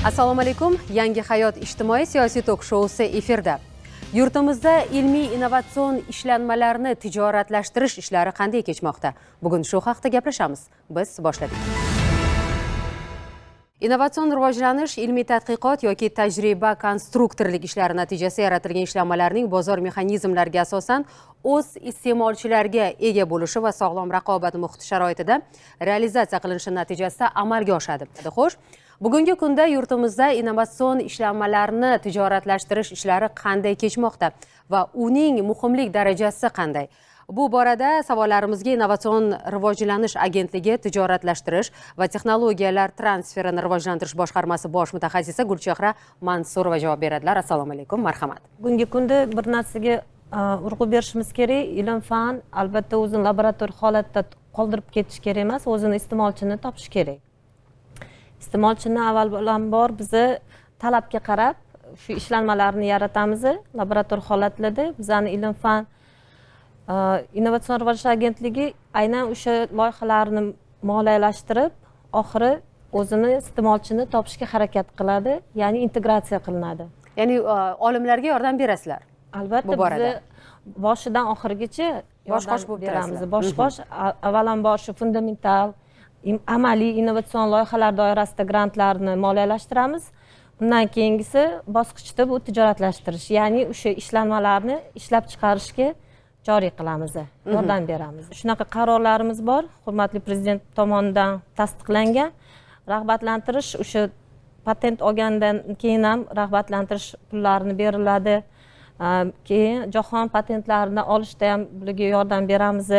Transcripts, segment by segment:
Assalomu alaykum. Yangi hayot ijtimoiy siyosiy tok-shousi efirda. Yurtimizda ilmiy innovatsion ishlanmalarni tijoratlashtirish ishlari qanday kechmoqda? Bugun shu haqida gaplashamiz. Biz boshladik. Innovatsion rivojlanish, ilmiy tadqiqot yoki tajriba konstruktorlik ishlari natijasida yaratilgan ishlanmalarning bozor mexanizmlariga asosan o'z iste'molchilarga ega bo'lishi va sog'lom raqobat muhiti sharoitida realizatsiya qilinishi natijasida amalga oshadi. Xo'sh, bugungi kunda yurtimizda innovatsion ishlanmalarni tijoratlashtirish ishlari qanday kechmoqda va uning muhimlik darajasi qanday? Bu borada savollarimizga Innovatsion rivojlanish agentligi tijoratlashtirish va texnologiyalar transferini rivojlantirish boshqarmasi bosh mutaxassisi Gulchehra Mansurova javob beradilar. Assalomu alaykum, marhamat. Bugungi kunda bir narsaga urg'u berishimiz kerak. Ilm-fan albatta o'zini laboratoriya holatda qoldirib ketish kerak emas, o'zini iste'molchini topish kerak. Iste'molchini avvalambor bizni talabga qarab shu ishlanmalarni yaratamiz. Laboratoriya holatlarda bizning ilm-fan Innovatsion rivojlanish agentligi aynan o'sha loyihalarni moliyalashtirib, oxiri o'zini iste'molchini topishga harakat qiladi, ya'ni integratsiya qilinadi. Ya'ni olimlarga yordam berasizlar. Albatta biz boshidan oxirigacha bosh-qosh bo'lib beramiz. Bosh-qosh avvalambor shu fundamental amaliy innovatsion loyihalar doirasida grantlarni moliyalashtiramiz. Undan keyingisi bosqichda bu tijoratlashtirish, ya'ni o'sha ishlanmalarni ishlab chiqarishga joriy qilamiz, yordam beramiz. Shunaqa qarorlarimiz bor, hurmatli prezident tomonidan tasdiqlangan. Rag'batlantirish, o'sha patent olgandan keyin ham rag'batlantirish pullarini beriladi. Keyin jahon patentlarini olishda ham bularga yordam beramiz.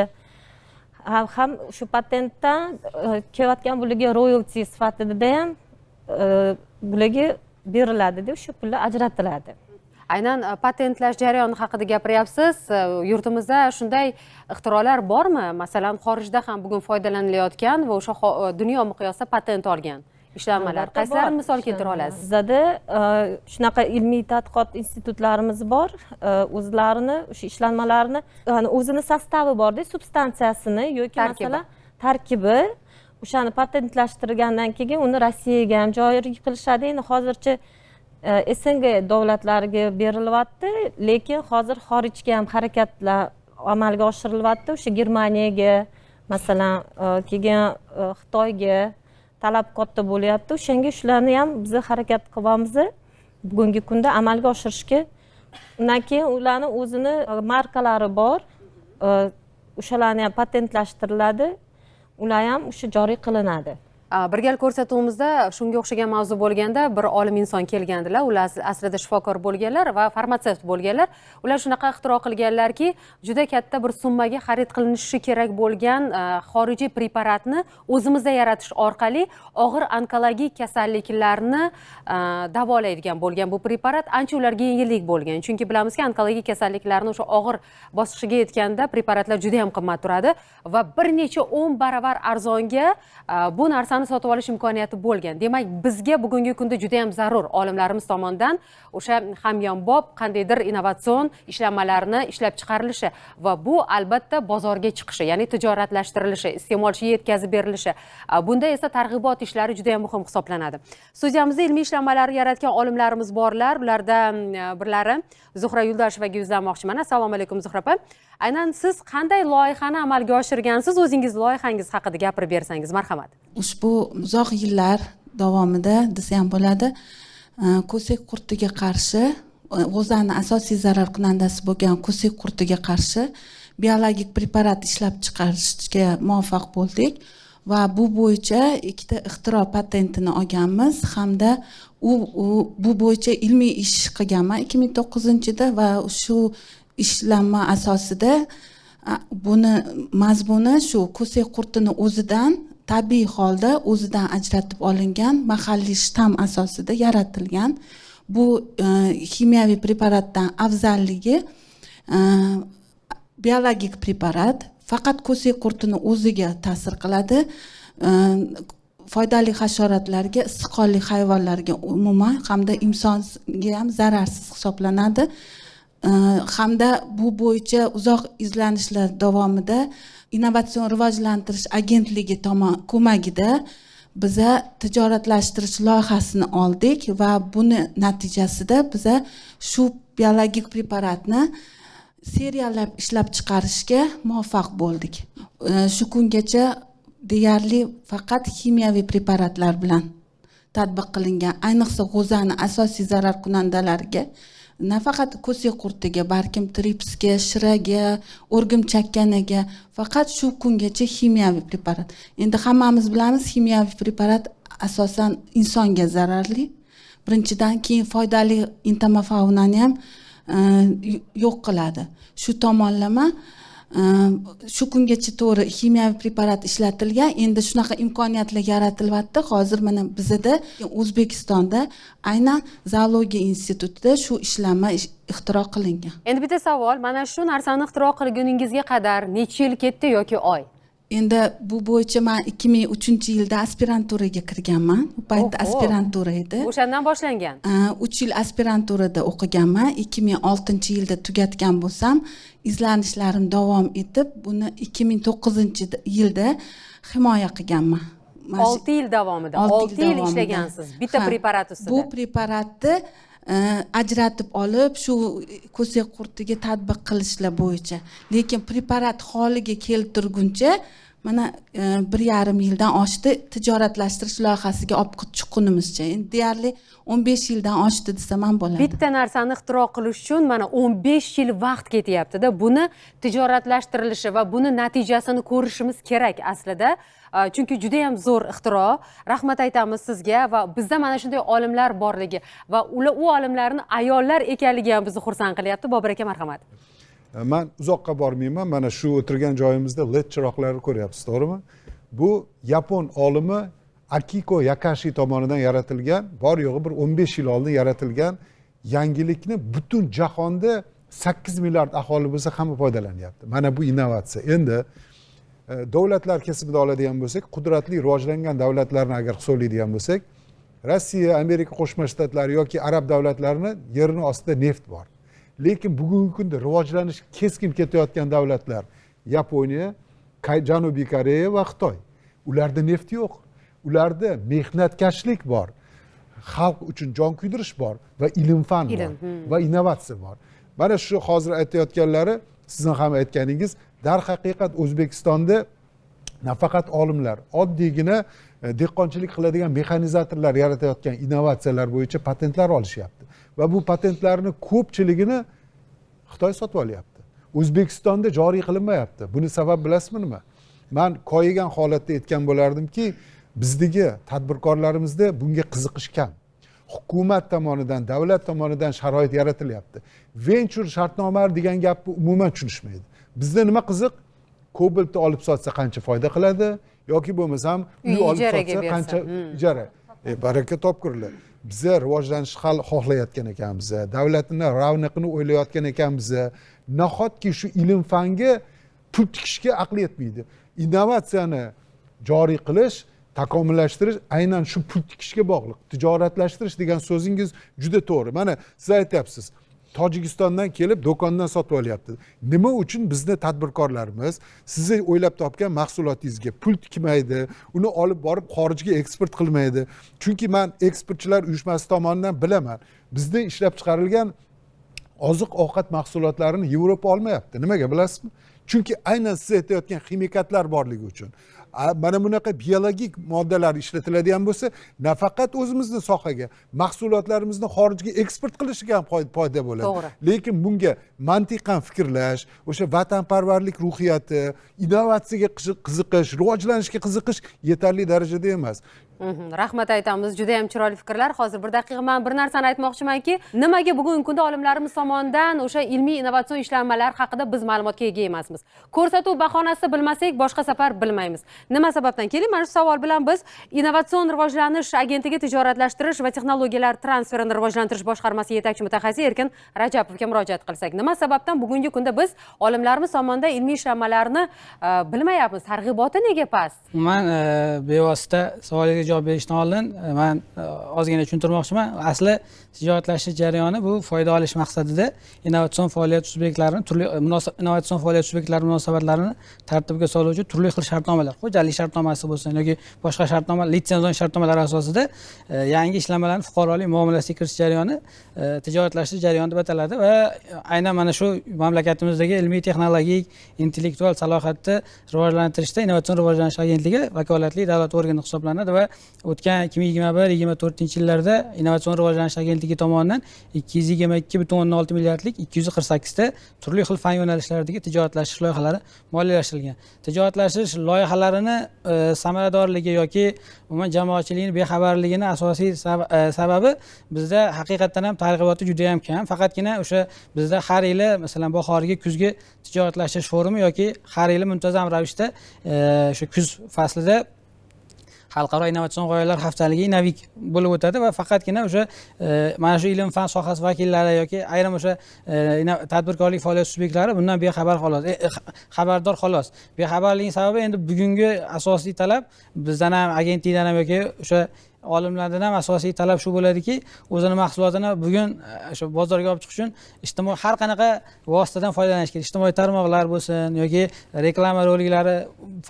Ham shu patentdan kelayotgan bularga royalty sifatida ham bularga beriladi, o'sha pullar ajratiladi. Aynan patentlash jarayoni haqida gapiryapsiz. Yurtimizda shunday ixtirolar bormi? Masalan, xorijda ham bugun foydalanilayotgan va o'sha dunyo miqyosida patent olgan ishlanmalar. Qaysilarini misol keltira olasiz? Bizda shunaqa ilmiy tadqiqot institutlarimiz bor. O'zlarini o'sha ishlanmalarni, ya'ni o'zini sostavi borda, substansiyasini yoki masalan tarkibi o'shani patentlashtirgandan keyin uni Rossiyaga ham joriy qilishadi. Endi hozircha SNG davlatlariga berilyapti, lekin hozir xorijga ham harakatlar amalga oshirilyapti. O'sha Germaniyaga, masalan, keyin Xitoyga talab katta bo'lyapti. O'shanga shularni ham biz harakat qilyapmiz bugungi kunda amalga oshirishga. Undan keyin ularning o'zini markalari bor. O'shalarni ham patentlashtiriladi. Ular ham o'sha joriy qilinadi. Bir gal ko'rsatuvimizda shunga o'xshagan mavzu bo'lganda bir olim inson kelgandilar. Ular aslida shifokor bo'lganlar va farmatsevt bo'lganlar. Ular shunaqa ixtiro qilganlarki, juda katta bir summaga xarid qilinishi kerak bo'lgan xorijiy preparatni o'zimizda yaratish orqali og'ir onkologik kasalliklarni davolaydigan bo'lgan bu preparat ancha ularga yengillik bo'lgan. Chunki bilamizki, onkologik kasalliklarni o'sha og'ir bosqichiga yetganda preparatlar juda ham qimmat turadi va bir necha 10 baravar arzonga bu narsani sotib olish imkoniyati bo'lgan. Demak, bizga bugungi kunda juda ham zarur olimlarimiz tomonidan o'sha hamyonbop qandaydir innovatsion ishlanmalarni ishlab chiqarilishi va bu albatta bozorga chiqishi, ya'ni tijoratlashtirilishi, iste'molchiga yetkazib berilishi. Bunda esa targ'ibot ishlari juda ham muhim hisoblanadi. Studiyamizda ilmiy ishlanmalar yaratgan olimlarimiz borlar. Ulardan birlari Zuhra Yuldashevaga yuzlanmoqchiman. Assalomu alaykum Zuhra opa. Aynan siz qanday loyihani amalga oshirgansiz? O'zingiz loyihangiz haqida gapirib bersangiz, marhamat. Ushbu uzoq yillar davomida desa ham bo'ladi, ko'sak qurtiga qarshi, g'o'zani asosiy zarar kunandasi bo'lgan ko'sak qurtiga qarshi biologik preparat ishlab chiqarishga muvaffaq bo'ldik va bu bo'yicha ikkita ixtiro patentini olganmiz hamda bu bo'yicha ilmiy ish qilganman 2009-yilda va shu ishlanma asosida buni mazmuni shu ko'sak qurtini o'zidan tabiiy holda o'zidan ajratib olingan mahalliy shtamm asosida yaratilgan. Bu kimyoviy preparatdan afzalligi biologik preparat faqat ko'sak qurtini o'ziga ta'sir qiladi. Foydali hasharotlarga, istiqbolli hayvonlarga umuman hamda insonga ham zararsiz hisoblanadi. Hamda bu bo'yicha uzoq izlanishlar davomida Innovatsion rivojlantirish agentligi ko'magida biza tijoratlashtirish loyihasini oldik va buni natijasida biza shu biologik preparatni seriyalab ishlab chiqarishga muvaffaq bo'ldik. Shu kungacha deyarli faqat kimyoviy preparatlar bilan tatbiq qilingan, ayniqsa g'o'zani asosiy zarar kunandalariga, nafaqat ko'sak qurtiga, balkim tripsga, shiraga, o'rgimchakkaniga faqat shu kungacha kimyoviy preparat. Endi hammamiz bilamiz, kimyoviy preparat asosan insonga zararli. Birinchidan, keyin foydali entomofaunani ham yo'q qiladi. Shu tomonlama shu kungacha to'g'ri kimyoviy preparat ishlatilgan, endi shunaqa imkoniyatlar yaratilyapti. Hozir mana bizda O'zbekistonda aynan zoologiya institutida shu ishlanma ixtiro qilingan. Endi bitta savol, mana shu narsani ixtiro qilguningizga qadar necha yil ketdi yoki oy? Endi bu bo'yicha men 2003-yilda aspiranturaga kirganman. Bu paytda aspirantura edi. O'shandan boshlangan. 3 yil aspiranturada o'qiganman. 2006-yilda tugatgan bo'lsam, izlanishlarim davom etib, buni 2009-yilda himoya qilganman. 6 yil davomida. 6 yil ishlagansiz bitta preparat ustida. Bu preparatni ajratib olib, shu ko'sak qurtiga tatbiq qilishlar bo'yicha. Lekin preparat holiga keltirguncha mana 1,5 yildan oshdi tijoratlashtirish loyihasiga olib chiqqunimizcha. Endi deyarli 15 yildan oshdi desam ham bo'ladi. Bitta narsani ixtiro qilish uchun mana 15 yil vaqt ketyapti-da. Buni tijoratlashtirilishi va buni natijasini ko'rishimiz kerak aslida. Chunki juda ham zo'r ixtiro. Rahmat aytamiz sizga va bizda mana shunday olimlar borligi va u olimlarni ayollar ekanligi ham bizni xursand qilyapti. Bobur aka, marhamat. Men uzoqqa bormayman. Mana shu o'tirgan joyimizda LED chiroqlarni ko'ryapsiz, to'g'rimi? Bu Yapon olimi Akiko Yakashi tomonidan yaratilgan, bor yo'g'i bir 15 yil oldin yaratilgan yangilikni butun jahonda 8 milliard aholi bo'lsa hamma foydalanyapti. Mana bu innovatsiya. Endi davlatlar kesimida oladigan bo'lsak, qudratli rivojlangan davlatlarni agar hisoblaydigan bo'lsak, Rossiya, Amerika Qo'shma Shtatlari yoki arab davlatlarini yerini ostida neft bor. Lekin bugungi kunda rivojlanish keskin ketayotgan davlatlar Yaponiya, Janubiy Koreya va Xitoy. Ularda neft yo'q. Ularda mehnatkashlik bor. Xalq uchun jon kuydirish bor va ilm-fan bor va innovatsiya bor. Mana shu hozir aytayotganlari, sizning ham aytganingiz, darhaqiqat O'zbekistonda nafaqat olimlar, oddiygina dehqonchilik qiladigan mexanizatorlar yaratayotgan innovatsiyalar bo'yicha patentlar olishyapti. Va bu patentlarni ko'pchiligini Xitoy sotib olyapti. O'zbekistonda joriy qilinmayapti. Buni sabab bilasizmi nima? Men koyigan holatda aytgan bo'lardimki, bizdagi tadbirkorlarimizda bunga qiziqish kam. Hukumat tomonidan, davlat tomonidan sharoit yaratilyapti. Venture shartnomalar degan gapni umuman tushunishmaydi. Bizda nima qiziq? Kobaltni olib sotsa qancha foyda qiladi yoki bo'lmasam uy olib sotsa qancha ijara. Baraka topkurlar. Biza rivojlanish xohlayotgan ekanmiz. Davlatning ravnaqini o'ylayotgan ekanmiz. Nahotki shu ilm-fanga pul tikishga aqli yetmaydi. Innovatsiyani joriy qilish, takomillashtirish aynan shu pul tikishga bog'liq. Tijoratlashtirish degan so'zingiz juda to'g'ri. Mana siz aytyapsiz, Tojikistondan kelib do'kondan sotib olyapti. Nima uchun bizni tadbirkorlarimiz sizni o'ylab topgan mahsulotingizga pul tikmaydi, uni olib borib xorijga eksport qilmaydi? Chunki men eksportchilar uyushmasi tomonidan bilaman. Bizda ishlab chiqarilgan oziq-ovqat mahsulotlarini Yevropa olmayapti. Nimaga bilasizmi? Chunki aynan siz aytayotgan ximikatlar borligi uchun. Mana bunaqa biologik moddalar ishlatiladigan bo'lsa, nafaqat o'zimizning sohaga, mahsulotlarimizni xorijga eksport qilishga ham foyda bo'ladi. To'g'ri. Lekin bunga mantiqan fikrlash, o'sha vatanparvarlik ruhiyati, innovatsiyaga qiziqish, rivojlanishga qiziqish yetarli darajada emas. Rahmat aytamiz. Juda ham chiroyli fikrlar. Hozir bir daqiqa men bir narsani aytmoqchimanki, nimaga bugungi kunda olimlarimiz tomonidan o'sha ilmiy innovatsion ishlanmalar haqida biz ma'lumotga ega emasmiz? Ko'rsatuv bahonasida bilmasak, boshqa safar bilmaymiz. Nima sababdan? Keling, mana shu savol bilan biz Innovatsion rivojlanish agentligi tijoratlashtirish va texnologiyalar transferini rivojlantirish boshqarmasi yetakchi mutaxassisi Erkin Rajapovga murojaat qilsak, nima sababdan bugungi kunda biz olimlarimiz tomonidan ilmiy ishlanmalarni bilmayapmiz? Targ'iboti nega past? Men bevosita savoliga savollarga javob berishdan oldin man ozgina tushuntirmoqchiman. Asli tijoratlashish jarayoni bu foyda olish maqsadida innovatsion faoliyat subyektlarining turli innovatsion faoliyat subyektlari munosabatlarini tartibga soluvchi turli xil shartnomalar, xo'jalik shartnomasi bo'lsin yoki boshqa shartnoma, litsenziya shartnomalari asosida yangi ishlanmalarni fuqarolik muomalasiga kirish jarayoni tijoratlashish jarayoni deb ataladi va aynan mana shu mamlakatimizdagi ilmiy texnologik intellektual salohiyatni rivojlantirishda innovatsion rivojlanish agentligi vakolatli davlat organi hisoblanadi va o'tgan 2021-2024 yillarda innovatsion rivojlanish agentligi tomonidan 222,6 milliardlik 248 ta turli xil fan yo'nalishlardagi tijoratlashish loyihalari moliyalashtirilgan. Tijoratlashish loyihalarini samaradorligi yoki umuman jamoatchilikning bexabarligini asosiy sababi bizda haqiqatdan ham targ'iboti juda ham kam. Faqatgina o'sha bizda har yili masalan bahorgi kuzgi tijoratlashish forumi yoki har yili muntazam ravishda shu kuz faslida xalqaro innovatsion g'oyalar haftaligi Innovik bo'lib o'tadi va faqatgina o'sha mana shu ilm fan sohasi vakillari yoki ayrim o'sha tadbirkorlik faoliyat subyektlari bundan bexabar xolos, xabardor xolos. Bexabarlikning sababi endi bugungi asosiy talab bizdan ham agentlikdan ham yoki o'sha olimlardan ham asosiy talab shu bo'ladiki, o'zini mahsulotini bugun shu bozorga olib chiqish uchun ijtimoiy har qanaqa vositadan foydalanish kerak. Ijtimoiy tarmoqlar bo'lsin yoki reklama roliklari.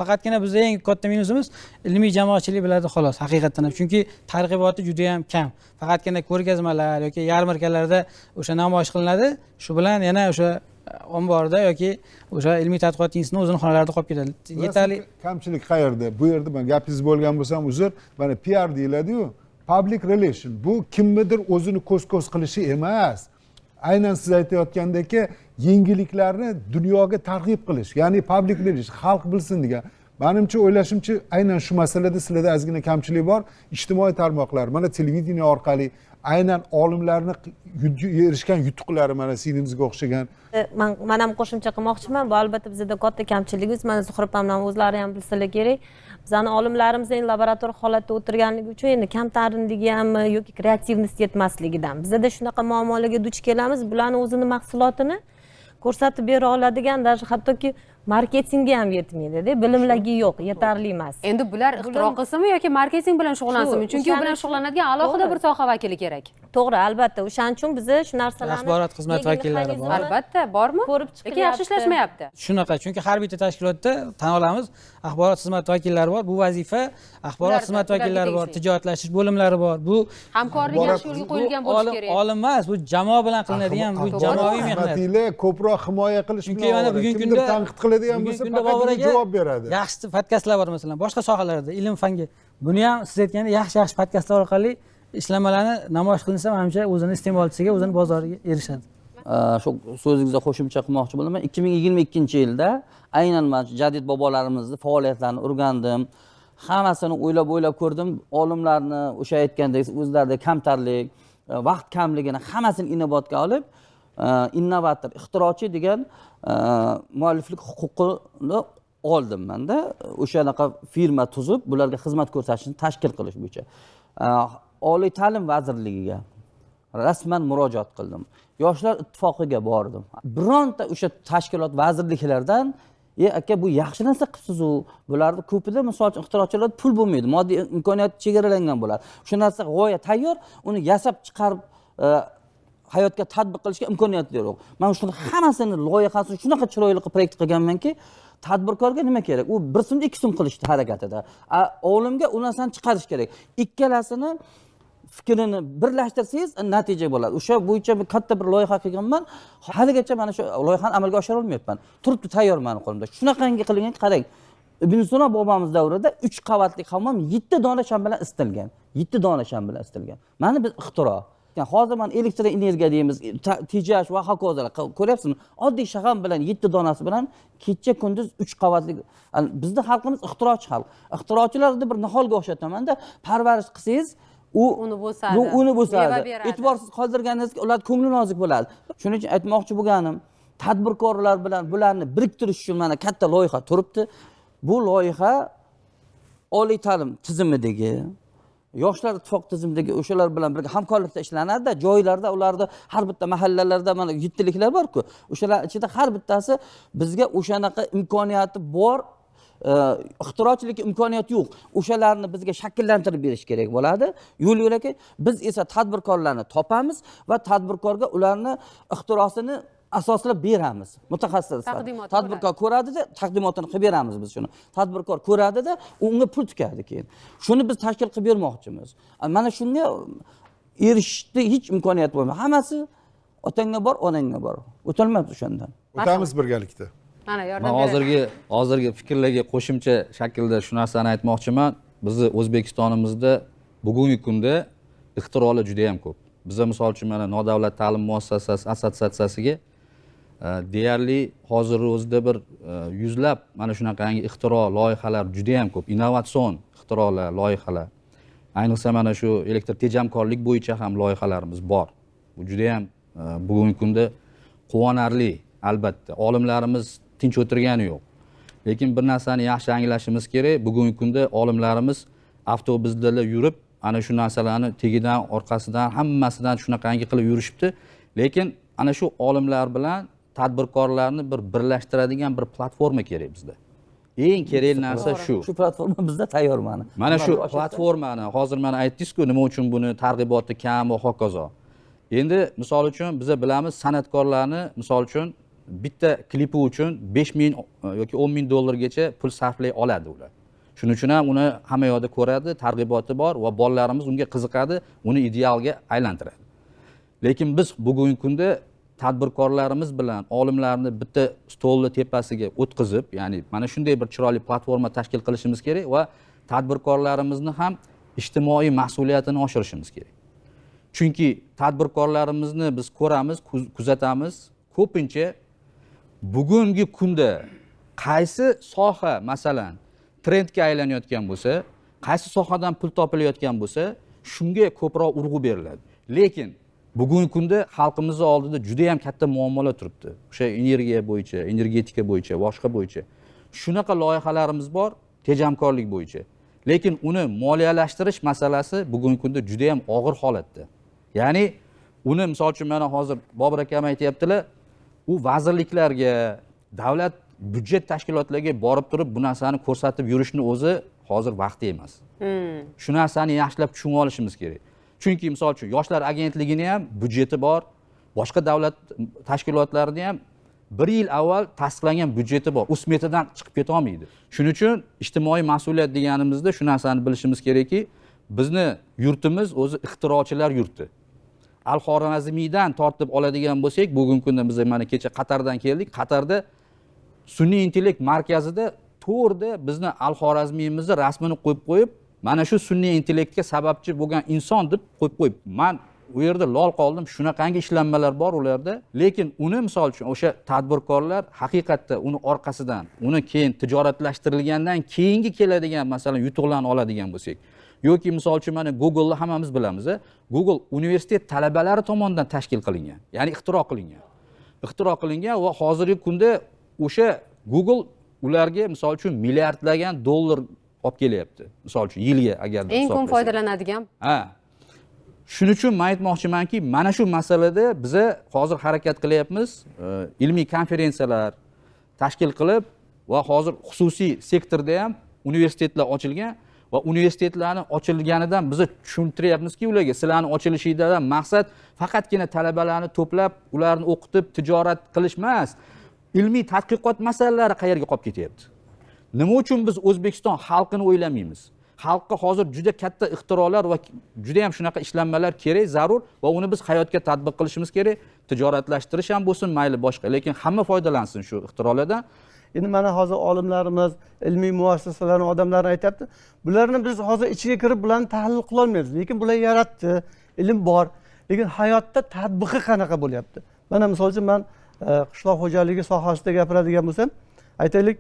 Faqatgina bizda eng katta minusimiz ilmiy jamoatchilik biladi xolos, haqiqatdan ham. Chunki targ'iboti juda ham kam. Faqatgina ko'rgazmalar yoki yarmarkalarda o'sha namoyish qilinadi. Shu bilan yana o'sha omborda yoki o'sha ilmiy tadqiqot institutining o'zini xonalarida qolib ketadi. Yetarli kamchilik qayerda? Bu yerda men gapingiz bo'lgan bo'lsam uzr, mana PR deyiladi-yu, public relation. Bu kimnidir o'zini ko'z-ko'z qilishi emas. Aynan siz aytayotgandek yengilliklarni dunyoga targ'ib qilish, ya'ni public relation, xalq bilsin degan. Menimcha o'ylashimcha aynan shu masalada sizlarda ozgina kamchilik bor. Ijtimoiy tarmoqlar, mana televideniya orqali aynan olimlarni erishgan yutuqlari mana sinimizga o'xshagan. Men ham qo'shimcha qilmoqchiman. Bu albatta bizda katta kamchiligimiz. Mana Zuhra opamdan o'zlari ham bilsalar kerak. Bizning olimlarimiz endi laborator holatda o'tirganligi uchun endi kamtarinligi hammi yoki kreativnost yetmasligidan. Bizda shunaqa muammolarga duch kelamiz. Bularning o'zini mahsulotini ko'rsatib bera oladigan, даже hattoki marketingga ham yetmaydi-da, bilimligi yo'q, yetarli emas. Endi bular ixtiro qilsinmi yoki marketing bilan shug'ullansinmi? Chunki u bilan shug'ullanadigan alohida bir soha vakili kerak. To'g'ri, albatta. O'shaning uchun biz shu narsalarni axborot xizmat vakillari bor. Albatta, bormi? Ko'rib Lekin chiqilyapti. yaxshi ishlashmayapti. Shunaqa, chunki har bitta tashkilotda tan olamiz, axborot xizmat vakillari bor. Bu vazifa axborot xizmat vakillari bor, tijoratlashish bo'limlari bor. Bu hamkorlik yaxshi yo'lga qo'yilgan bo'lishi kerak. Olim emas, bu jamoa bilan qilinadigan, bu jamoaviy mehnat. Ko'proq himoya qilish Chunki mana bugungi kunda tanqid qiladigan bo'lsa, faqat javob beradi. Yaxshi podkastlar bor masalan, boshqa sohalarda, ilm fanga. Buni ham siz aytgandek yaxshi podkastlar orqali ishlanmalarni namoyish qilinsa, menimcha o'zini iste'molchisiga, o'zini bozoriga erishadi. Shu so'zingizga qo'shimcha qilmoqchi bo'laman. 2022-yilda aynan mana jadid bobolarimizni faoliyatlarini o'rgandim. Hammasini o'ylab ko'rdim. Olimlarni o'sha aytgandek o'zlarida kamtarlik, vaqt kamligini hammasini inobatga olib, innovator, ixtirochi degan mualliflik huquqini oldim menda. O'shanaqa firma tuzib, bularga xizmat ko'rsatishni tashkil qilish bo'yicha. Oliy ta'lim vazirligiga rasman murojaat qildim. Yoshlar ittifoqiga bordim. Bironta o'sha tashkilot vazirliklardan aka bu yaxshi narsa qilibsiz-ku. Bularda ko'pida misol uchun ixtirochilarda pul bo'lmaydi, moddiy imkoniyat chegaralangan bo'ladi. Shu narsa g'oya tayyor, uni yasab chiqarib hayotga tatbiq qilishga imkoniyatlar yo'q. Men shuni hammasini loyihasini shunaqa chiroyli qilib proyekt qilganmanki, tadbirkorga nima kerak? U 1 so'm 2 so'm qilishdi harakatida. Olimga u narsani chiqarish kerak. Ikkalasini fikrini birlashtirsangiz natija bo'ladi. O'sha bo'yicha katta bir loyiha qilganman. Haligacha mana shu loyihani amalga oshira olmayapman. Turibdi tayyor meni qo'limda. Shunaqangi qilgan, qarang. Ibn Sino bobomiz davrida 3 qavatli hammom 7 dona sham bilan istilgan. 7 dona sham bilan istilgan. Mana biz ixtiro. Yani hozir mana elektr energiya deymiz, tejash va hokazolar. Ko'ryapsizmi? Oddiy shag'am bilan 7 donasi bilan kecha kunduz 3 qavatli. Bizda xalqimiz ixtirochi xalq. Ixtirochilarni bir niholga o'xshataman-da, parvarish qilsangiz uni bo'sadi. E'tiborsiz qoldirganingizda ular ko'ngli nozik bo'ladi. Shuning uchun aytmoqchi bo'lganim, tadbirkorlar bilan bularni biriktirish uchun mana katta loyiha turibdi. Bu loyiha oliy ta'lim tizimidagi, yoshlar ittifoq tizimidagi o'shalar bilan birga hamkorlikda ishlanadi. Joylarda ularda har bitta mahallalarda mana 7liklar bor-ku. O'shalar ichida har bittasi bizga o'shanaqa imkoniyati bor ixtirochilik imkoniyati yo'q. O'shalarni bizga shakllantirib berish kerak bo'ladi. Yo'l-yo'lakay biz esa tadbirkorlarni topamiz va tadbirkorga ularni ixtirosini asoslab beramiz. Mutaxassis Taqdimot tadbirkor ko'radida, taqdimotini qilib beramiz biz shuni. Tadbirkor ko'radida, unga pul tikadi keyin. Shuni biz tashkil qilib bermoqchimiz. Mana shunga erishishda hech imkoniyat bo'lmaydi. Hammasi otangga bor, onangga bor. O'tolmayapti o'shandan. O'tamiz birgalikda. Mana yordam Men beradi. hozirgi fikrlarga qo'shimcha shaklda shu narsani aytmoqchiman. Bizni O'zbekistonimizda bugungi kunda ixtirolar juda ham ko'p. Bizda misol uchun mana nodavlat ta'lim muassasasi assotsiatsiyasiga deyarli hozir o'zida bir yuzlab mana shunaqangi ixtiro loyihalar juda ham ko'p. Innovatsion ixtirolar, loyihalar. Ayniqsa mana shu elektr tejamkorlik bo'yicha ham loyihalarimiz bor. Bu juda ham bugungi kunda quvonarli. Albatta, olimlarimiz tinch o'tirgani yo'q. Lekin bir narsani yaxshi anglashimiz kerak. Bugungi kunda olimlarimiz avtobuslarda yurib, ana shu narsalarni tegidan, orqasidan, hammasidan shunaqangi qilib yurishibdi. Lekin ana shu olimlar bilan tadbirkorlarni birlashtiradigan bir platforma kerak bizda. Eng kerak narsa shu. Shu platforma bizda tayyor mana. Mana shu platformani hozir mana aytdingiz-ku, nima uchun buni targ'iboti kam va hokazo. Endi misol uchun biz bilamiz san'atkorlarni misol uchun bitta klipi uchun 5000 yoki 10000 dollargacha pul sarflay oladi ular. Shuning uchun ham uni hamma yoqda ko'radi, targ'iboti bor va bolalarimiz unga qiziqadi, uni idealga aylantiradi. Lekin biz bugungi kunda tadbirkorlarimiz bilan olimlarni bitta stolni tepasiga o'tkazib, ya'ni mana shunday bir chiroyli platforma tashkil qilishimiz kerak va tadbirkorlarimizni ham ijtimoiy mas'uliyatini oshirishimiz kerak. Chunki tadbirkorlarimizni biz ko'ramiz, kuzatamiz, ko'pincha bugungi kunda qaysi soha masalan trendga aylanayotgan bo'lsa, qaysi sohadan pul topilayotgan bo'lsa, shunga ko'proq urg'u beriladi. Lekin bugungi kunda xalqimiz oldida juda ham katta muammolar turibdi. O'sha energiya bo'yicha, energetika bo'yicha, boshqa bo'yicha. Shunaqa loyihalarimiz bor, tejamkorlik bo'yicha. Lekin uni moliyalashtirish masalasi bugungi kunda juda ham og'ir holatda. Ya'ni uni misol uchun mana hozir Bobur akam aytayaptilar, u vazirliklarga, davlat byudjet tashkilotlariga borib turib bu narsani ko'rsatib yurishni o'zi hozir vaqti emas. Shu narsani yaxshilab tushunib olishimiz kerak. Chunki misol uchun yoshlar agentligini ham byudjeti bor, boshqa davlat tashkilotlarini ham 1 yil avval tasdiqlangan byudjeti bor. U smetadan chiqib keta olmaydi. Shuning uchun ijtimoiy mas'uliyat deganimizda shu narsani bilishimiz kerakki, bizni yurtimiz o'zi ixtirochilar yurti. Al-Xorazmiydan tortib oladigan bo'lsak, bugungi kunda biz mana kecha Qatardan keldik. Qatarda sun'iy intellekt markazida to'rda bizni Al-Xorazmiyimizni rasmini qo'yib, mana shu sun'iy intellektga sababchi bo'lgan inson deb qo'yib. Men u yerda lol qoldim. Shunaqangi ishlanmalar bor ularda. Lekin uni misol uchun o'sha tadbirkorlar haqiqatda uni orqasidan, uni keyin tijoratlashtirilgandan keyingi keladigan masalan yutuqlarni oladigan bo'lsak, yoki misol uchun mana Google'ni hammamiz bilamiz. Google universitet talabalari tomonidan tashkil qilingan, ya'ni ixtiro qilingan va hozirgi kunda o'sha Google ularga misol uchun milliardlagan dollar olib kelyapti. Misol uchun yilga agar eng ko'p foydalanadigan. Shuning uchun men aytmoqchimanki, mana shu masalada biz hozir harakat qilyapmiz. Ilmiy konferensiyalar tashkil qilib va hozir xususiy sektorda ham universitetlar ochilgan va universitetlarni ochilganidan biz tushuntiryapmizki ularga, sizlarning ochilishingizdan maqsad faqatgina talabalarni to'plab, ularni o'qitib tijorat qilish emas. Ilmiy tadqiqot masalalari qayerga qolib ketyapti? Nima uchun biz O'zbekiston xalqini o'ylamaymiz? Xalqqa hozir juda katta ixtirolar va juda ham shunaqa ishlanmalar kerak, zarur va uni biz hayotga tatbiq qilishimiz kerak. Tijoratlashtirish ham bo'lsin, mayli boshqa, lekin hamma foydalansin shu ixtirolardan. Endi mana hozir olimlarimiz, ilmiy muassasalarning odamlari aytibdi. Bularni biz hozir ichiga kirib bularni tahlil qila olmaymiz. Lekin bular yaratdi, ilm bor. Lekin hayotda tatbiqi qanaqa bo'lyapti? Mana misol uchun men qishloq xo'jaligi sohasida gapiradigan bo'lsam, aytaylik,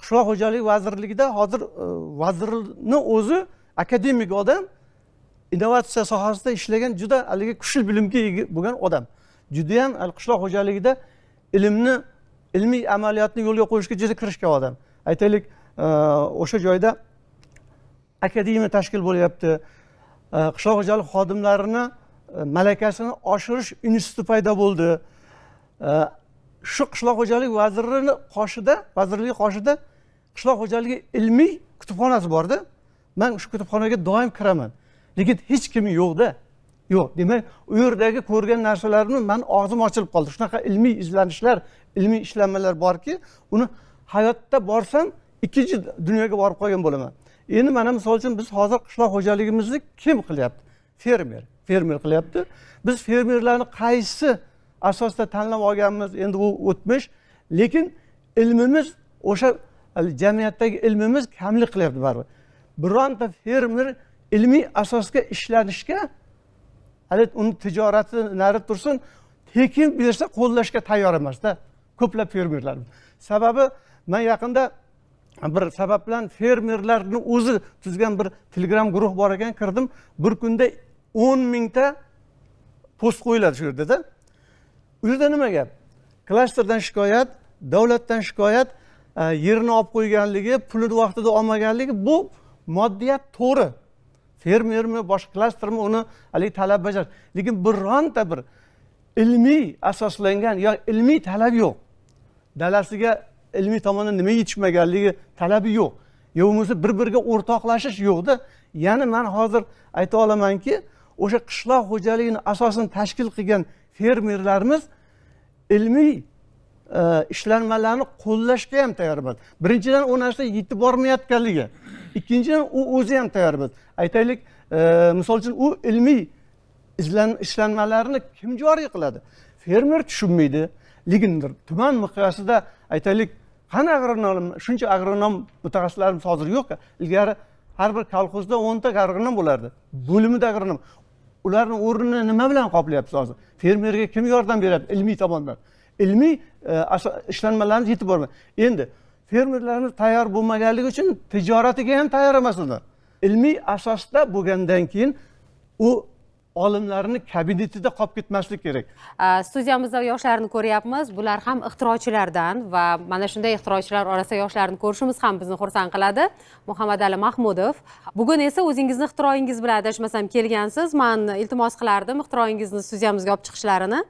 qishloq xo'jaligi vazirligida hozir vazirning o'zi akademik odam, innovatsiya sohasida ishlagan juda haligi kuchli bilimga ega bo'lgan odam. Juda ham qishloq xo'jaligida ilmiy amaliyotni yo'lga qo'yishga juda kirishgan odam. Aytaylik, o'sha joyda akademiya tashkil bo'lyapti. Qishloq xo'jaligi xodimlarini malakasini oshirish instituti paydo bo'ldi. Shu qishloq xo'jaligi vazirligi qoshida qishloq xo'jaligi ilmiy kutubxonasi borda. Men shu kutubxonaga doim kiraman. Lekin hech kim yo'qda. Yo'q. Demak, u yerdagi ko'rgan narsalarimni men og'zim ochilib qoldi. Shunaqa ilmiy izlanishlar, ilmiy ishlanmalar borki, uni hayotda borsam ikkinchi dunyoga borib qolgan bo'laman. Endi mana misol uchun biz hozir qishloq xo'jaligimizni kim qilyapti? Fermer qilyapti. Biz fermerlarni qaysi asosda tanlab olganmiz? Endi u o'tmish, lekin ilmimiz o'sha jamiyatdagi ilmimiz kamlik qilyapti baribir. Bironta fermer ilmiy asosga ishlanishga, hali uni tijorati nari tursin, tekin bersa qo'llashga tayyor emasda ko'plab fermerlar. Sababi men yaqinda bir sabab bilan fermerlarning o'zi tuzgan bir Telegram guruh bor ekan, kirdim. Bir kunda 10 mingta post qo'yiladi shu yerda. U yerda nima gap? Klasterdan shikoyat, davlatdan shikoyat, yerini olib qo'yganligi, pulini vaqtida olmaganligi, bu moddiyat to'g'ri. Fermermi, boshqa klastermi uni hali talab bajarish. Lekin bironta bir ilmiy asoslangan yo ilmiy talab yo'q. Dalasiga ilmiy tomondan nima yetishmaganligi talabi yo'q. Yo'qmasa bir-biriga o'rtoqlashish yo'qda. Ya'ni men hozir ayta olamanki, o'sha qishloq xo'jaligini asosini tashkil qilgan fermerlarimiz ilmiy ishlanmalarni qo'llashga ham tayyor emas. Birinchidan u narsa yetib bormayotganligi, ikkinchidan u o'zi ham tayyor emas. Aytaylik, misol uchun u ilmiy ishlanmalarni kim joriy qiladi? Fermer tushunmaydi. Lekin tuman miqyosida aytaylik, qani agronom, shuncha agronom mutaxassislarimiz hozir yo'q. Ilgari har bir kolxozda 10 ta agronom bo'lardi. Bo'limida agronom. Ularning o'rnini nima bilan qoplayapsiz hozir? Fermerga kim yordam beradi ilmiy tomondan? Ilmiy ishlanmalarimiz yetib bormaydi. Endi fermerlarimiz tayyor bo'lmaganligi uchun tijoratiga ham tayyor emas ular. Ilmiy asosda bo'lgandan keyin u olimlarning kabinetida qolib ketmaslik kerak. Studiyamizda yoshlarni ko'ryapmiz. Bular ham ixtirochilardan va mana shunday ixtirochilar orasida yoshlarni ko'rishimiz ham bizni xursand qiladi. Muhammadali Mahmudov. Bugun esa o'zingizni ixtiroingiz bilan adashmasam kelgansiz. Men iltimos qilardim ixtiroingizni studiyamizga olib chiqishlarini.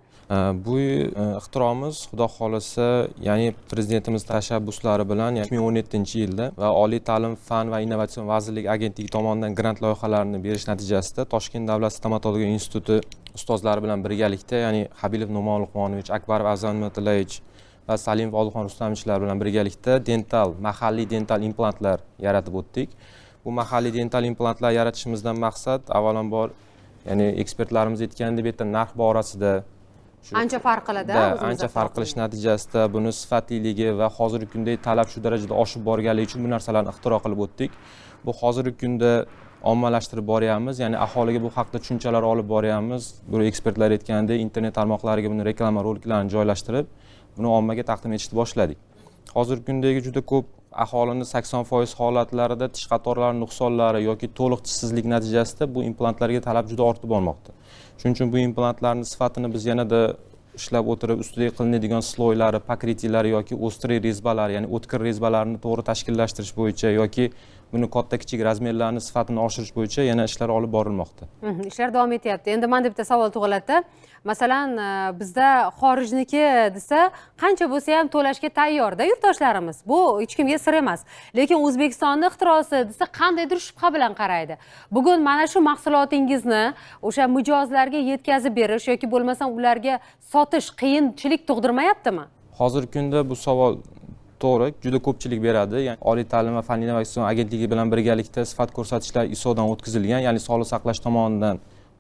Bu ixtiromiz xudo xolasa, ya'ni prezidentimiz tashabbuslari bilan 2017-yilda va Oliy ta'lim, fan va innovatsion vazirligi agentligi tomonidan grant loyihalarini berish natijasida Toshkent davlat stomatologiya instituti ustozlari bilan birgalikda, ya'ni Habilov No'mon Luqmonovich, Akbarov Afzal Nurmatullayevich va Salimov Olixon Rustamovichlar bilan birgalikda mahalliy dental implantlar yaratib o'tdik. Bu mahalliy dental implantlar yaratishimizdan maqsad avvalambor, ya'ni ekspertlarimiz aytgandek, bu yerda narx borasida ancha farq qiladi. Ancha farq qilish natijasida buni sifatliligi va hozirgi kunda talab shu darajada oshib borganligi uchun bu narsalarni ixtiro qilib o'tdik. Bu hozirgi kunda ommalashtirib boryapmiz, ya'ni aholiga bu haqda tushunchalar olib boryapmiz. Bu ekspertlar aytganidek internet tarmoqlariga buni reklama roliklarini joylashtirib, buni ommaga taqdim etishni boshladik. Hozirgi kundagi juda ko'p aholini 80% holatlarida tish qatorlari nuqsonlari yoki to'liq tishsizlik natijasida bu implantlarga talab juda ortib bormoqda. Shuning uchun bu implantlarning sifatini biz yanada ishlab o'tirib, ustiga qilinadigan sloylari, pakritilari yoki o'stirik rezbalari, ya'ni o'tkir rezbalarni to'g'ri tashkillashtirish bo'yicha yoki buni katta kichik razmerlarni sifatini oshirish bo'yicha yana ishlar olib borilmoqda. Ishlar davom etyapti. Endi menda bitta savol tug'iladi. Masalan, bizda xorijniki desa, qancha bo'lsa ham to'lashga tayyorda yurtdoshlarimiz. Bu hech kimga sir emas. Lekin O'zbekistonning ixtirosi desa, qandaydir shubha bilan qaraydi. Bugun mana shu mahsulotingizni o'sha mijozlarga yetkazib berish yoki bo'lmasam ularga sotish qiyinchilik tug'dirmayaptimi? Hozirgi kunda bu savol to'g'ri, juda ko'pchilik beradi. Ya'ni Oliy ta'lim va fan innovatsion agentligi bilan birgalikda sifat ko'rsatishlar ISOdan o'tkazilgan, ya'ni sog'liqni saqlash tomonidan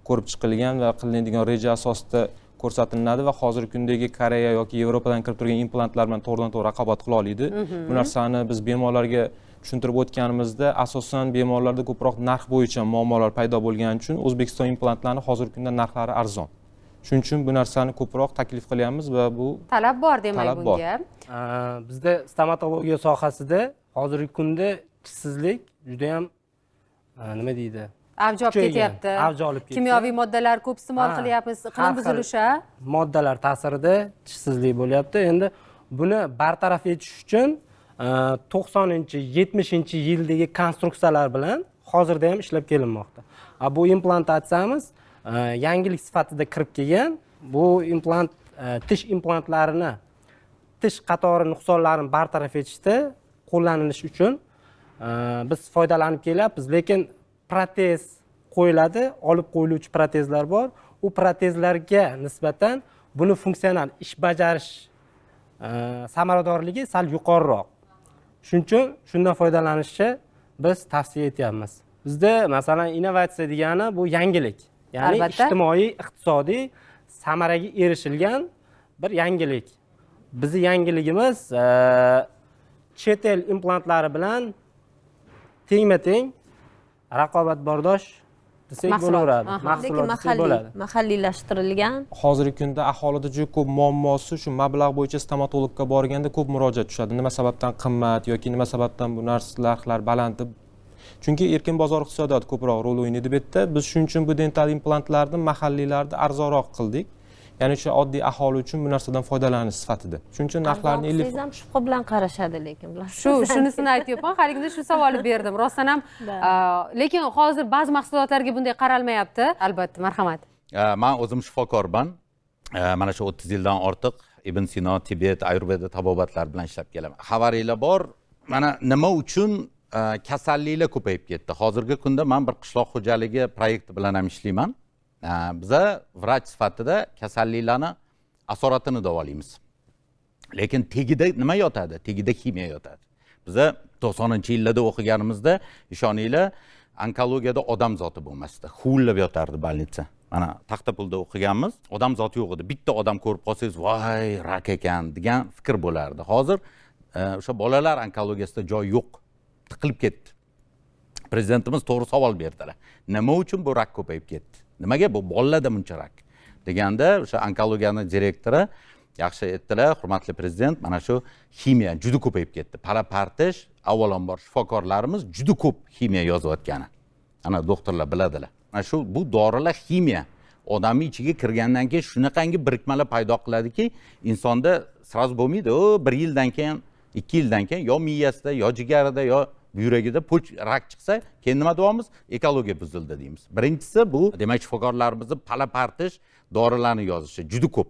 ko'rib chiqilgan va qilinadigan reja asosida ko'rsatiladi va hozirgi kundagi Koreya yoki Yevropadan kirib turgan implantlar bilan to'g'ridan-to'g'ri raqobat qila oladi. Bu narsani biz bemorlarga tushuntirib o'tganimizda, asosan bemorlarda ko'proq narx bo'yicha muammolar paydo bo'lgani uchun O'zbekiston implantlarini hozirgi kunda narxlari arzon. Shuning uchun bu narsani ko'proq taklif qilyapmiz va bu talab bor demak bunga. Bizda stomatologiya sohasida hozirgi kunda tishsizlik juda ham nima deydi? Avj olib ketyapti. Avj olib ketyapti. Kimyoviy moddalar ko'p iste'mol qilyapmiz. Iqlim buzilishi. Moddalar ta'sirida tishsizlik bo'lyapti. Endi buni bartaraf etish uchun 90-70-yildagi konstruksiyalar bilan hozirda ham ishlab kelinmoqda. Bu implantatsiyamiz yangilik sifatida kirib kelgan. Bu tish implantlarini, tish qatori nuqsonlarini bartaraf etishda qo'llanilishi uchun biz foydalanib kelyapmiz, lekin protez qo'yiladi, olib qo'yiluvchi protezlar bor. U protezlarga nisbatan buni funksional ish bajarish samaradorligi sal yuqoriroq. Shuning uchun shundan foydalanishni biz tavsiya etyapmiz. Bizda masalan innovatsiya degani bu yangilik. Ya'ni Albatta. ijtimoiy, iqtisodiy samaraga erishilgan bir yangilik. Bizning yangiligimiz chet el implantlari bilan tengma-teng raqobatbardosh desak bo'laveradi. lekin Mahsulot desak bo'ladi. mahalliylashtirilgan. hozirgi kunda aholida juda ko'p muammosi shu mablag' bo'yicha stomatologga borganda ko'p murojaat tushadi. Nima sababdan qimmat yoki nima sababdan bu narxlar baland deb. Chunki erkin bozor iqtisodiyoti ko'proq rol o'ynaydi bu yerda. Biz shuning uchun bu dental implantlarni mahalliylarda arzonroq qildik. Ya'ni o'sha oddiy aholi uchun bu narsadan foydalanish sifatida. Shuning uchun narxlarni 50 Siz ham shubha bilan qarashadi lekin. Shunisini aytyapman. Haligida shu savolni berdim. Rostdan ham, lekin hozir ba'zi mahsulotlarga bunday qaralmayapti. Albatta, marhamat. Man o'zim shifokorman. Mana shu 30 yildan ortiq Ibn Sino, Tibet, Ayurveda tabobatlar bilan ishlab kelaman. Xabaringlar bor. Mana nima uchun kasalliklar ko'payib ketdi. Hozirgi kunda men bir qishloq xo'jaligi proyekti bilan ham ishlayman. Biza vrach sifatida kasalliklarni asoratini davolaymiz. Lekin tegida nima yotadi? Tegida kimyo yotadi. Biza 90-yillarda o'qiganimizda, ishoninglar, onkologiyada odam zoti bo'lmasdi. Huvillab yotardi bolnitsa. Mana Taxtapulda o'qiganmiz, odam zoti yo'q edi. Bitta odam ko'rib qolsangiz, voy, rak ekan degan fikr bo'lardi. Hozir o'sha bolalar onkologiyasida joy yo'q. Tiqilib ketdi. Prezidentimiz to'g'ri savol berdilar. Nima uchun bu rak ko'payib ketdi? Nimaga bu bolalarda buncha rak? Deganda o'sha onkologiyani direktori yaxshi aytdilar, hurmatli prezident, mana shu ximiya juda ko'payib ketdi. Parapartish, avvalambor shifokorlarimiz juda ko'p ximiya yozayotgani. Ana doktorlar biladilar. Mana shu bu dorilar ximiya odamning ichiga kirgandan keyin shunaqangi birikmalar paydo qiladiki, insonda sraz bo'lmaydi. O 1 yildan keyin, 2 yildan keyin yo miyasida, yo jigarida, yo yuragida rak chiqsa, keyin nima deymiz? Ekologiya buzildi deymiz. Birinchisi bu, demak, shifokorlarimizni palapartish dorilarni yozishi juda ko'p.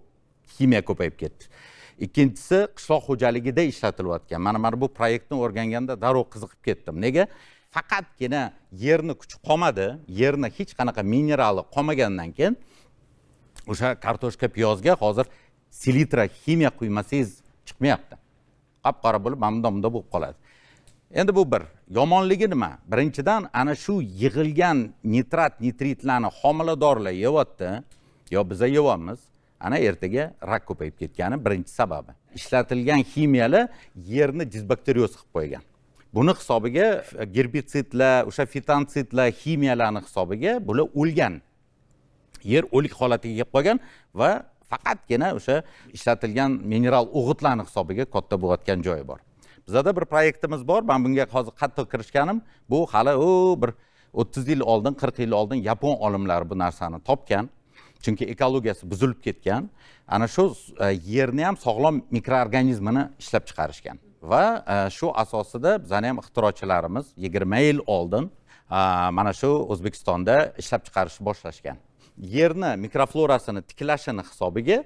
Ximiya ko'payib ketdi. Ikkinchisi, qishloq xo'jaligida ishlatilayotgan. Mana bu proyektni o'rganganda darrov qiziqib ketdim. Nega? Faqatgina yerni kuchi qolmadi, yerni hech qanaqa minerali qolmagandan keyin o'sha kartoshka, piyozga hozir selitra ximiya quymasangiz chiqmayapti. Qop-qora bo'lib, bunda bo'lib qoladi. Endi bu bir yomonligi nima? Birinchidan ana shu yig'ilgan nitritlarni homiladorlar yeyapti, yo biz yeyapmiz. Ana ertaga rak ko'payib ketgani birinchi sababi. Ishlatilgan ximiyalar yerni disbakterioz qilib qo'ygan. Buni hisobiga gerbitsidlar, o'sha fitonsitlar, ximiyalarning hisobiga bular o'lgan. Yer o'lik holatiga kelib qolgan va faqatgina o'sha ishlatilgan mineral o'g'itlarning hisobiga katta bo'layotgan joyi bor. Bizda bir proyektimiz bor. Men bunga hozir qattiq kirishganim, bu hali bir 30 yil oldin, 40 yil oldin yapon olimlari bu narsani topgan. Chunki ekologiyasi buzilib ketgan. Ana shu yerni ham sog'lom mikroorganizmini ishlab chiqarishgan. Va shu asosida bizning ham ixtirochilarimiz 20 yil oldin mana shu O'zbekistonda ishlab chiqarishni boshlashgan. Yerni mikroflorasini tiklashini hisobiga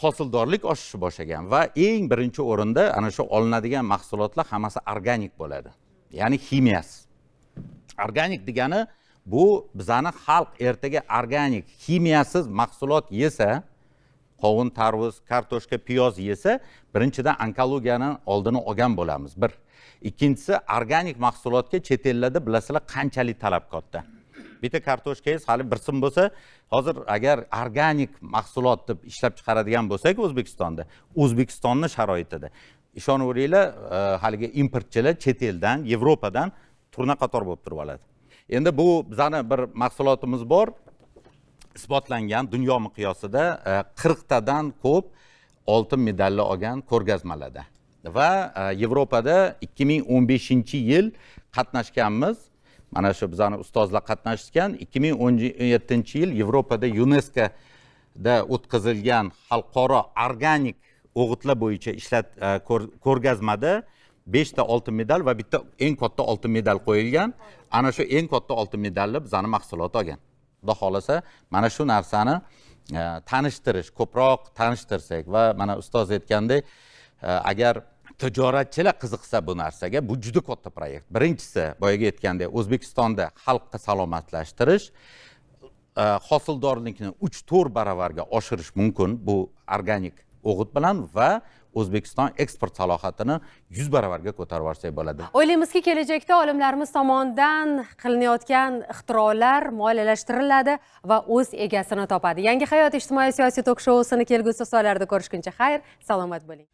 hosildorlik oshishni boshlagan va eng birinchi o'rinda ana shu olinadigan mahsulotlar hammasi organik bo'ladi. Ya'ni ximiyasiz. Organik degani bu bizani xalq ertaga organik, ximiyasiz mahsulot yesa, qovun, tarvuz, kartoshka, piyoz yesa, birinchidan onkologiyani oldini olgan bo'lamiz. Bir. Ikkinchisi, organik mahsulotga chet ellarda bilasizlar qanchalik talab katta. Bitta kartoshkangiz hali bir so'm bo'lsa, hozir agar organik mahsulot deb ishlab chiqaradigan bo'lsak O'zbekistonda, O'zbekistonning sharoitida ishonaveringlar, haligi importchilar chet eldan, Yevropadan turna qator bo'lib turib oladi. Endi bu bizning bir mahsulotimiz bor. Isbotlangan dunyo miqyosida 40 tadan ko'p oltin medallar olgan ko'rgazmalarda. Va Yevropada 2015-yil qatnashganmiz. Mana shu bizning ustozlar qatnashgan. 2017-yil Yevropada UNESCO-da o'tkazilgan xalqaro organik o'g'itlar bo'yicha ko'rgazmada 5 ta oltin medal va bitta eng katta oltin medal qo'yilgan. Ana shu eng katta oltin medalni bizning mahsulot olgan. Xudo xolasa, mana shu narsani ko'proq tanishtirsak va mana ustoz aytgandek, agar tijoratchilar qiziqsa bu narsaga, bu juda katta proyekt. Birinchisi, boyaga aytgandek, O'zbekistonda xalqni salomatlashtirish, hosildorlikni 3-4 baravarga oshirish mumkin bu organik o'g'it bilan va O'zbekiston eksport salohiyatini 100 baravarga ko'tarib yuborsak bo'ladi. O'ylaymizki, kelajakda olimlarimiz tomonidan qilinayotgan ixtirolar moliyalashtiriladi va o'z egasini topadi. Yangi hayot ijtimoiy siyosiy tok-shousini kelgusi sonlarda ko'rishguncha xayr, salomat bo'ling.